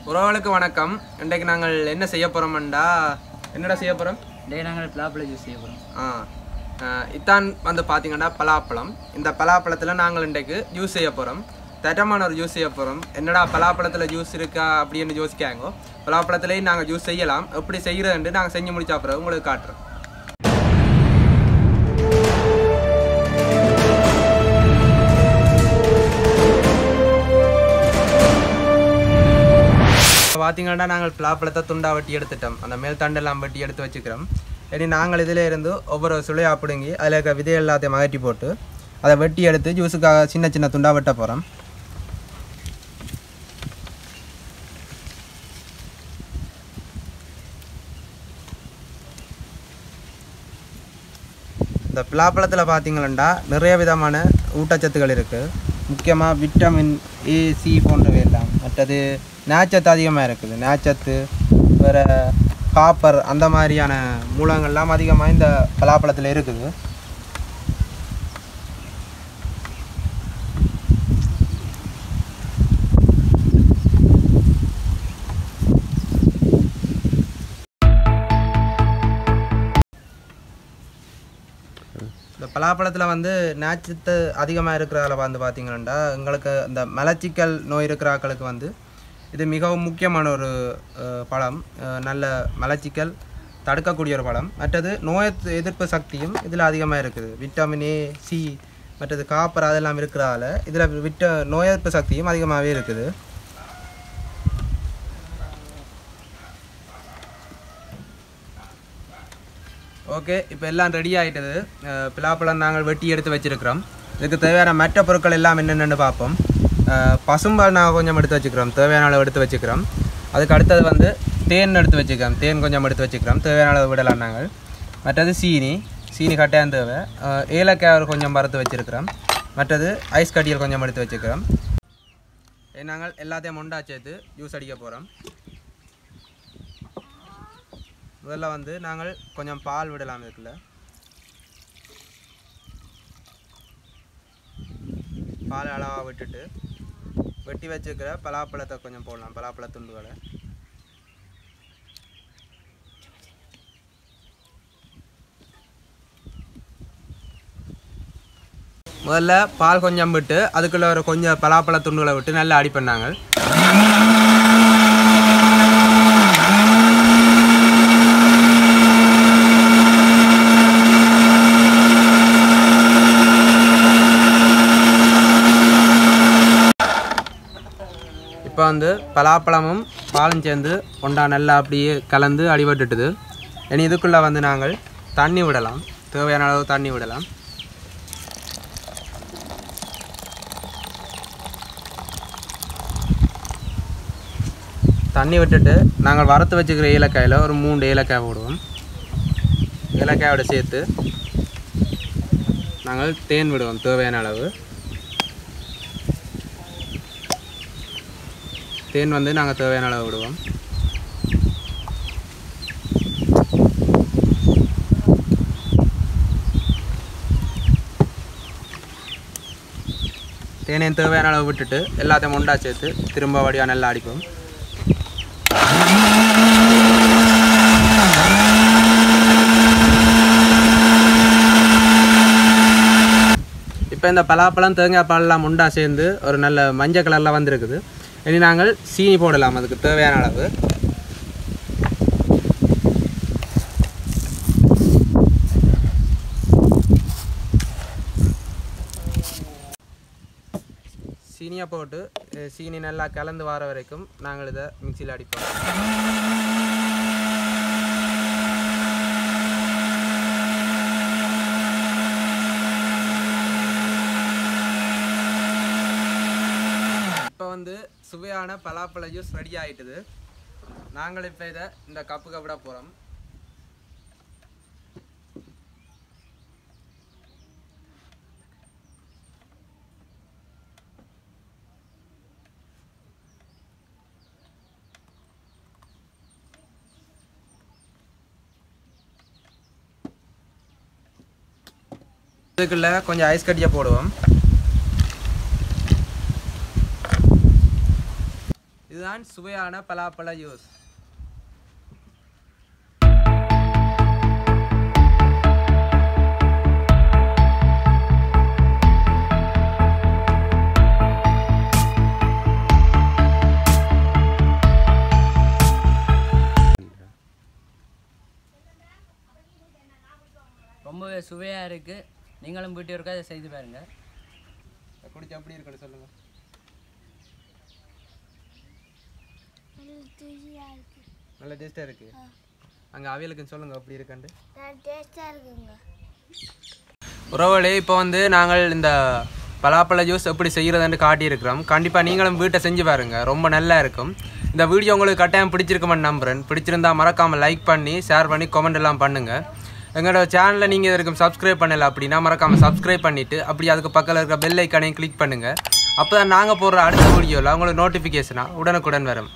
உறவுகளுக்கு வணக்கம். இன்றைக்கு நாங்கள் என்ன செய்ய போகிறோம்டா, என்னடா செய்ய போகிறோம்? இன்றைக்கு நாங்கள் பலாப்பழ ஜூஸ் செய்ய போகிறோம். இத்தான் வந்து பார்த்தீங்கன்னா பலாப்பழம். இந்த பலாப்பழத்தில் நாங்கள் இன்றைக்கு ஜூஸ் செய்ய போகிறோம். தட்டமான ஒரு ஜூஸ் செய்ய போகிறோம். என்னடா பலாப்பழத்தில் ஜூஸ் இருக்கா அப்படின்னு யோசிக்காங்க. பலாப்பழத்துலேயும் நாங்கள் ஜூஸ் செய்யலாம். எப்படி செய்கிறதுன்ட்டு நாங்கள் செஞ்சு முடிச்சா அப்புறம் உங்களுக்கு காட்டுறோம். பார்த்தீங்கன்னா நாங்கள் பலாப்பழத்தை துண்டா வெட்டி எடுத்துட்டோம். அந்த மேல் தண்டெல்லாம் வெட்டி எடுத்து வச்சுக்கிறோம். இனி நாங்கள் இதில் இருந்து ஒவ்வொரு சுளையாக பிடுங்கி அதில் இருக்க விதை எல்லாத்தையும் அகற்றி போட்டு அதை வெட்டி எடுத்து ஜூஸுக்காக சின்ன சின்ன துண்டாக வெட்ட போகிறோம். இந்த பலாப்பழத்தில் பார்த்தீங்கன்னா நிறைய விதமான ஊட்டச்சத்துக்கள் இருக்குது. முக்கியமாக விட்டமின் ஏ, சி போன்றவை எல்லாம். மற்றது நார்ச்சத்து அதிகமாக இருக்குது. நார்ச்சத்து வேறு காப்பர் அந்த மாதிரியான மூலங்கள்லாம் அதிகமாக இந்த பலாப்பழத்தில் இருக்குது. இந்த பலாப்பழத்தில் வந்து நார்ச்சத்து அதிகமாக இருக்கிறதால வந்து பார்த்திங்கன்னா எங்களுக்கு இந்த மலச்சிக்கல் நோய் இருக்கிற ஆட்களுக்கு வந்து இது மிகவும் முக்கியமான ஒரு பழம். நல்ல மலச்சிக்கல் தடுக்கக்கூடிய ஒரு பழம். மற்றது நோய் எதிர்ப்பு சக்தியும் இதில் அதிகமாக இருக்குது. விட்டமின் ஏ, சி மற்றது காப்பர் அதெல்லாம் இருக்கிறதால இதில் நோய் எதிர்ப்பு சக்தியும் அதிகமாகவே இருக்குது. ஓகே, இப்போ எல்லாம் ரெடி ஆகிட்டது. பலாப்பழம் நாங்கள் வெட்டி எடுத்து வச்சுருக்கிறோம். இதுக்கு தேவையான மற்ற பொருட்கள் எல்லாம் என்னென்னு பார்ப்போம். பசும்பால் நாங்கள் கொஞ்சம் எடுத்து வச்சுக்கிறோம், தேவையான அளவு எடுத்து வச்சுக்கிறோம். அதுக்கு அடுத்தது வந்து தேன் எடுத்து வச்சுக்கிறோம், தேன் கொஞ்சம் எடுத்து வச்சுக்கிறோம், தேவையான அளவு விடலாம் நாங்கள். மற்றது சீனி கட்டாயம் தேவை. ஏலக்காய் கொஞ்சம் வறுத்து வச்சுருக்கிறோம். மற்றது ஐஸ் கட்டியல் கொஞ்சம் எடுத்து வச்சுக்கிறோம். நாங்கள் எல்லாத்தையும் ஒன்றா சேர்த்து ஜூஸ் அடிக்க போகிறோம். முதல்ல வந்து நாங்கள் கொஞ்சம் பால் விடலாம். இதுக்குள்ள பால் அளவாக விட்டுட்டு வெட்டி வச்சுக்கிற பலாப்பழத்தை கொஞ்சம் போடலாம். பலாப்பழ துண்டுகளை முதல்ல பால் கொஞ்சம் விட்டு அதுக்குள்ளே ஒரு கொஞ்சம் பலாப்பழ துண்டுகளை விட்டு நல்லா அடி பண்ணாங்க. இப்போ வந்து பலாப்பழமும் பாலும் சேர்ந்து ஒன்றா நல்லா அப்படியே கலந்து அடிபட்டுட்டுது. இனி இதுக்குள்ளே வந்து நாங்கள் தண்ணி விடலாம், தேவையான அளவு தண்ணி விடலாம். தண்ணி விட்டுட்டு நாங்கள் வறுத்து வச்சுக்கிற ஏலக்காயில் ஒரு 3 ஏலக்காய் போடுவோம். ஏலக்காயோட சேர்த்து நாங்கள் தேன் விடுவோம் தேவையான அளவு. தேன் வந்து நாங்கள் தேவையான அளவு விடுவோம். தேனையும் தேவையான அளவு விட்டுட்டு எல்லாத்தையும் ஒன்றா சேர்த்து திரும்ப வடியாக நல்லா அடிப்போம். இப்போ இந்த பலாப்பழம் தேங்காய் பாலெல்லாம் ஒன்றா சேர்ந்து ஒரு நல்ல மஞ்சள் கலரில் வந்துருக்குது. இனி நாங்கள் சீனி போடலாம். அதுக்கு தேவையான அளவு சீனியை போட்டு சீனி நல்லா கலந்து வர வரைக்கும் நாங்கள் இதை மிக்சியில் அடிப்போம். வந்து சுவையான பலாப்பழ ஜூஸ் ரெடி ஆகிட்டுது. நாங்கள் இப்போ இதை இந்த கப்புக்கு விட போகிறோம். இதுக்குள்ள கொஞ்சம் ஐஸ் கட்டியை போடுவோம். இதுதான் சுவையான பலாப்பழ ஜூஸ். ரொம்பவே சுவையாக இருக்குது. நீங்களும் வீட்டு இருக்கா அதை செய்து பாருங்க. குடிச்சு எப்படி இருக்குன்னு சொல்லுங்க. நல்ல டேஸ்ட்டாக இருக்கு. அங்கே அவியலுக்குன்னு சொல்லுங்க எப்படி இருக்குன்னு. உறவுகளே, இப்போ நாங்கள் இந்த பலாப்பழ ஜூஸ் எப்படி செய்கிறதுன்னு காட்டியிருக்கிறோம். கண்டிப்பாக நீங்களும் வீட்டை செஞ்சு பாருங்க, ரொம்ப நல்லா இருக்கும். இந்த வீடியோ உங்களுக்கு கட்டாயம் பிடிச்சிருக்குமென்னு நம்புகிறேன். பிடிச்சிருந்தால் மறக்காமல் லைக் பண்ணி ஷேர் பண்ணி கமெண்ட் எல்லாம் பண்ணுங்கள். எங்களோட சேனலில் நீங்கள் இதுக்கும் சப்ஸ்கிரைப் பண்ணலை அப்படின்னா மறக்காமல் சப்ஸ்கிரைப் பண்ணிவிட்டு அப்படி அதுக்கு பக்கத்தில் இருக்க பெல் ஐக்கானையும் கிளிக் பண்ணுங்கள். அப்போ தான் நாங்கள் போடுற அடுத்த வீடியோவில் உங்களுக்கு நோட்டிஃபிகேஷனாக உடனுக்குடன் வரும்.